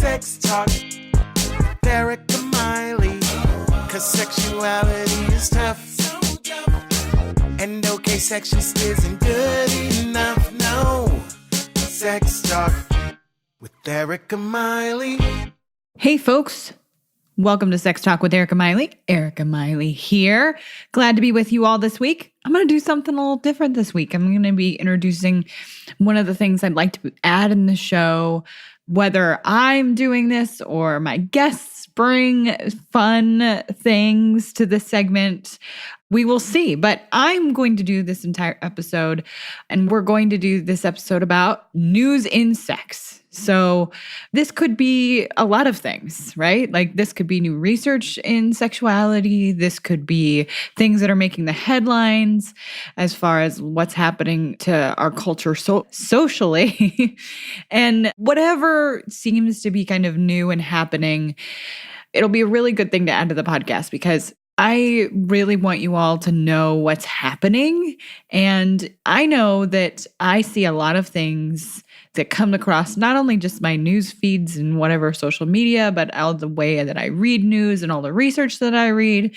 Sex Talk with Erika Miley. 'Cause sexuality is tough. And okay, sex just isn't good enough. No. Sex Talk with Erika Miley. Hey folks, welcome to Sex Talk with Erika Miley. Erika Miley here. Glad to be with you all this week. I'm going to do something a little different this week. I'm going to be introducing one of the things I'd like to add in the show. Whether I'm doing this or my guests bring fun things to this segment, we will see. But I'm going to do this entire episode, and we're going to do this episode about news in sex. So this could be a lot of things, right? Like this could be new research in sexuality. This could be things that are making the headlines as far as what's happening to our culture socially. And whatever seems to be kind of new and happening, it'll be a really good thing to add to the podcast because I really want you all to know what's happening. And I know that I see a lot of things that come across not only just my news feeds and whatever social media, but all the way that I read news and all the research that I read.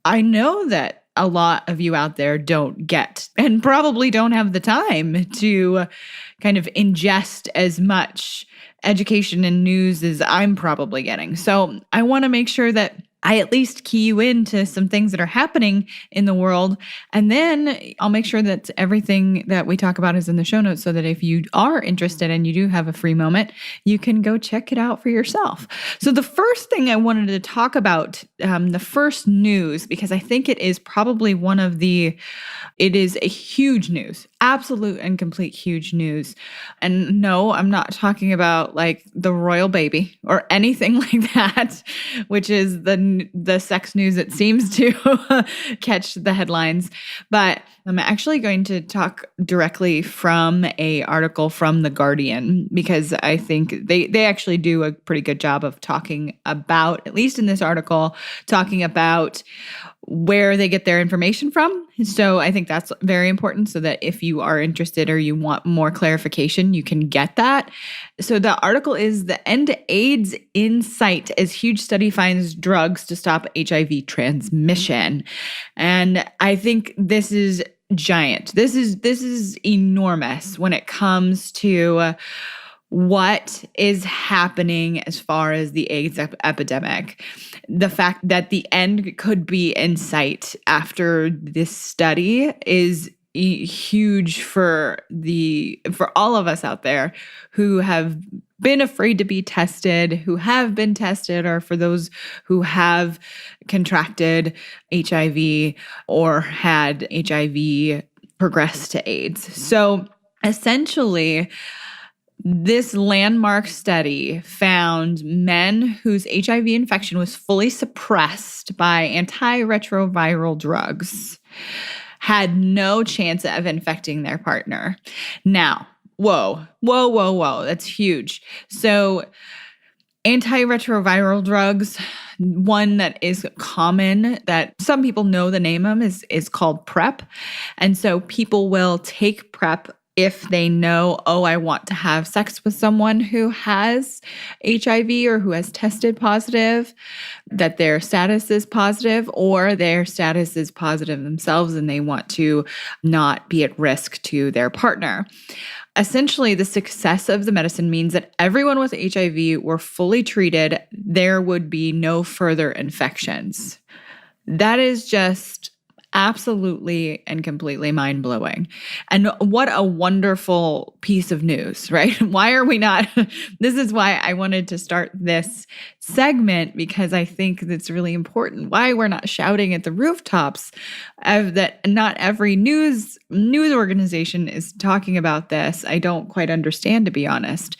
I know that a lot of you out there don't get and probably don't have the time to kind of ingest as much education and news as I'm probably getting. So I want to make sure that I at least key you into some things that are happening in the world. And then I'll make sure that everything that we talk about is in the show notes so that if you are interested and you do have a free moment, you can go check it out for yourself. So the first thing I wanted to talk about, the first news, because I think it is probably it is a huge news, absolute and complete huge news. And no, I'm not talking about like the royal baby or anything like that, which is the sex news that seems to catch the headlines. But I'm actually going to talk directly from an article from The Guardian because I think they actually do a pretty good job of talking about, at least in this article, talking about where they get their information from. So I think that's very important so that if you are interested or you want more clarification, you can get that. So the article is "The End to AIDS in Sight as Huge Study Finds Drugs to Stop HIV Transmission." And I think this is giant. This is enormous when it comes to what is happening as far as the AIDS epidemic. The fact that the end could be in sight after this study is huge for all of us out there who have been afraid to be tested, who have been tested, or for those who have contracted HIV or had HIV progress to AIDS. So essentially, this landmark study found men whose HIV infection was fully suppressed by antiretroviral drugs had no chance of infecting their partner. Now, whoa, that's huge. So antiretroviral drugs, one that is common that some people know the name of is called PrEP. And so people will take PrEP if they know, I want to have sex with someone who has HIV or who has tested positive, that their status is positive, or their status is positive themselves and they want to not be at risk to their partner. Essentially, the success of the medicine means that everyone with HIV were fully treated. There would be no further infections. That is just absolutely and completely mind-blowing. And what a wonderful piece of news, right? Why are we not? This is why I wanted to start this segment, because I think that's really important. Why we're not shouting at the rooftops of that not every news organization is talking about this. I don't quite understand, to be honest.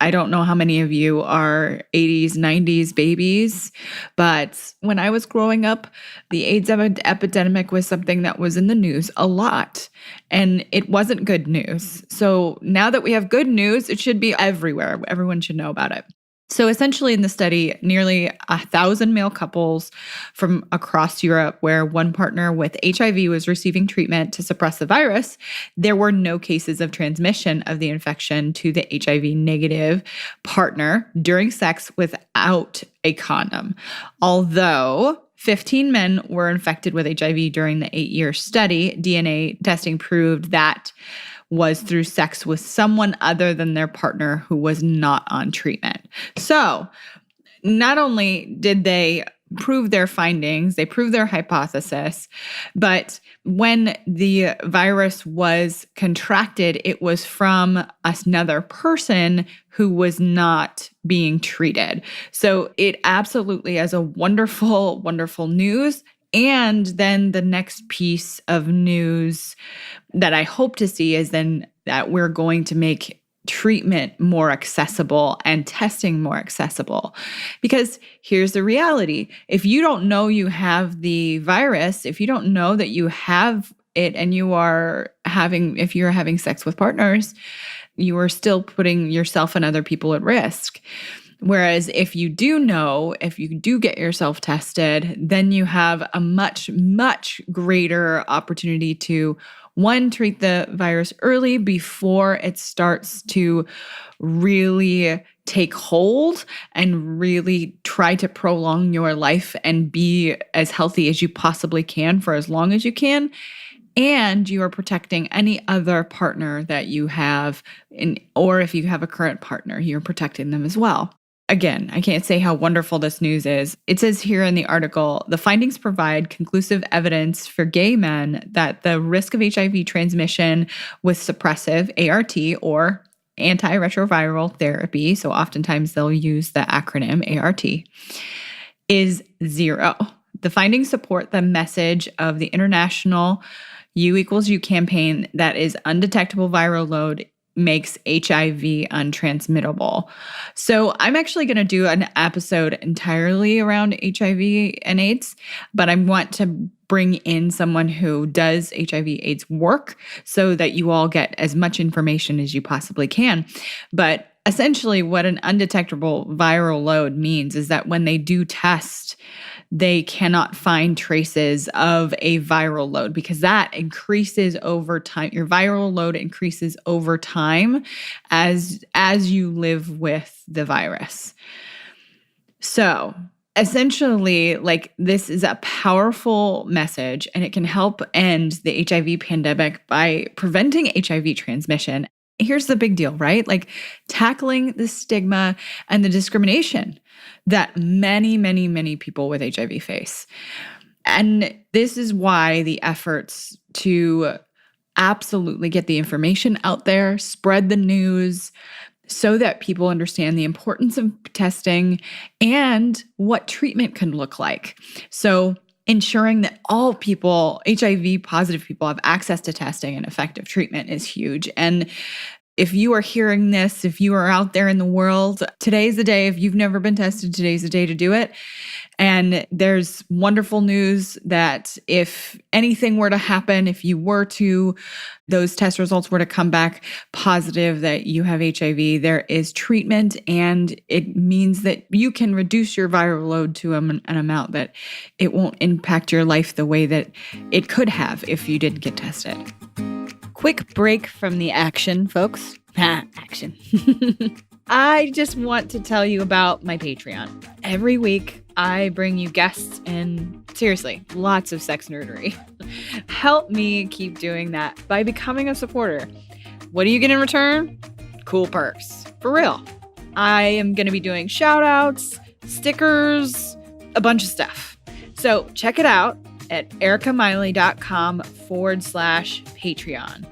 I don't know how many of you are 80s, 90s babies, but when I was growing up, the AIDS epidemic was something that was in the news a lot, and it wasn't good news. So now that we have good news, it should be everywhere. Everyone should know about it. So essentially in the study, nearly 1,000 male couples from across Europe where one partner with HIV was receiving treatment to suppress the virus, there were no cases of transmission of the infection to the HIV negative partner during sex without a condom. Although 15 men were infected with HIV during the 8-year study, DNA testing proved that was through sex with someone other than their partner who was not on treatment. So not only did they prove their findings, they proved their hypothesis, but when the virus was contracted, it was from another person who was not being treated. So it absolutely is a wonderful, wonderful news. And then the next piece of news that I hope to see is then that we're going to make treatment more accessible and testing more accessible. Because here's the reality. If you don't know you have the virus, if you don't know that you have it and if you're having sex with partners, you are still putting yourself and other people at risk. Whereas if you do know, if you do get yourself tested, then you have a much, much greater opportunity to, one, treat the virus early before it starts to really take hold and really try to prolong your life and be as healthy as you possibly can for as long as you can. And you are protecting any other partner that you have, or if you have a current partner, you're protecting them as well. Again, I can't say how wonderful this news is. It says here in the article, the findings provide conclusive evidence for gay men that the risk of HIV transmission with suppressive ART or antiretroviral therapy, so oftentimes they'll use the acronym ART, is 0. The findings support the message of the international U=U campaign that is undetectable viral load makes HIV untransmittable. So I'm actually going to do an episode entirely around HIV and AIDS, but I want to bring in someone who does HIV AIDS work so that you all get as much information as you possibly can. But essentially what an undetectable viral load means is that when they do test, they cannot find traces of a viral load because that increases over time. Your viral load increases over time as you live with the virus. So essentially, this is a powerful message and it can help end the HIV pandemic by preventing HIV transmission. Here's the big deal, right? Tackling the stigma and the discrimination that many, many, many people with HIV face. And this is why the efforts to absolutely get the information out there, spread the news, so that people understand the importance of testing and what treatment can look like. So ensuring that all people, HIV positive people, have access to testing and effective treatment is huge. And if you are hearing this, if you are out there in the world, today's the day. If you've never been tested, today's the day to do it. And there's wonderful news that if anything were to happen, if those test results were to come back positive that you have HIV, there is treatment, and it means that you can reduce your viral load to an amount that it won't impact your life the way that it could have if you didn't get tested. Quick break from the action, folks. Action. I just want to tell you about my Patreon. Every week, I bring you guests and seriously, lots of sex nerdery. Help me keep doing that by becoming a supporter. What do you get in return? Cool perks. For real. I am going to be doing shout outs, stickers, a bunch of stuff. So check it out at erikamiley.com/Patreon.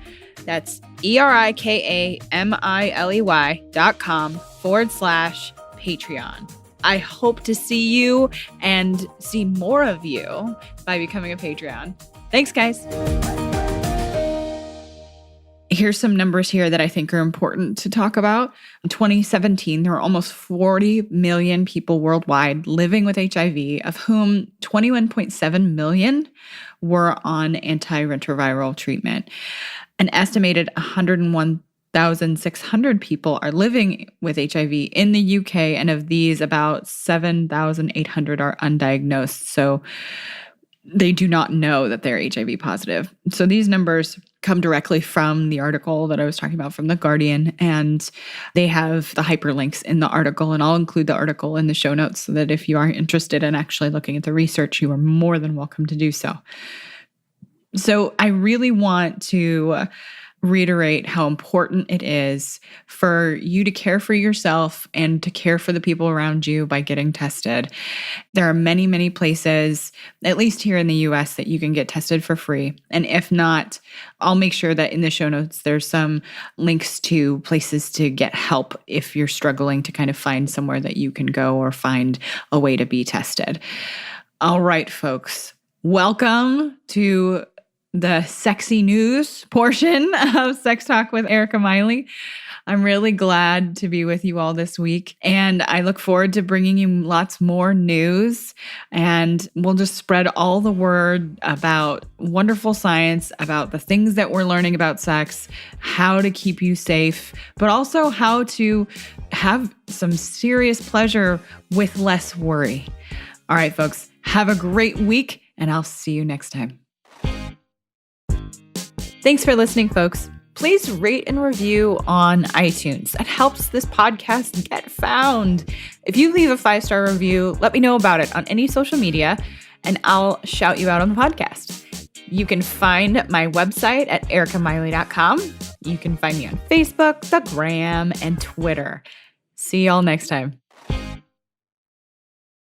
That's ERIKAMILEY.com/Patreon. I hope to see you and see more of you by becoming a Patreon. Thanks, guys. Here's some numbers here that I think are important to talk about. In 2017, there were almost 40 million people worldwide living with HIV, of whom 21.7 million were on antiretroviral treatment. An estimated 6,600 people are living with HIV in the UK, and of these, about 7,800 are undiagnosed. So they do not know that they're HIV positive. So these numbers come directly from the article that I was talking about from The Guardian, and they have the hyperlinks in the article, and I'll include the article in the show notes so that if you are interested in actually looking at the research, you are more than welcome to do so. So I really want to reiterate how important it is for you to care for yourself and to care for the people around you by getting tested. There are many, many places, at least here in the US, that you can get tested for free. And if not, I'll make sure that in the show notes, there's some links to places to get help if you're struggling to kind of find somewhere that you can go or find a way to be tested. All right, folks, welcome to the sexy news portion of Sex Talk with Erika Miley. I'm really glad to be with you all this week, and I look forward to bringing you lots more news, and we'll just spread all the word about wonderful science, about the things that we're learning about sex, how to keep you safe, but also how to have some serious pleasure with less worry. All right, folks, have a great week, and I'll see you next time. Thanks for listening, folks. Please rate and review on iTunes. That helps this podcast get found. If you leave a 5-star review, let me know about it on any social media, and I'll shout you out on the podcast. You can find my website at erikamiley.com. You can find me on Facebook, the Gram, and Twitter. See y'all next time.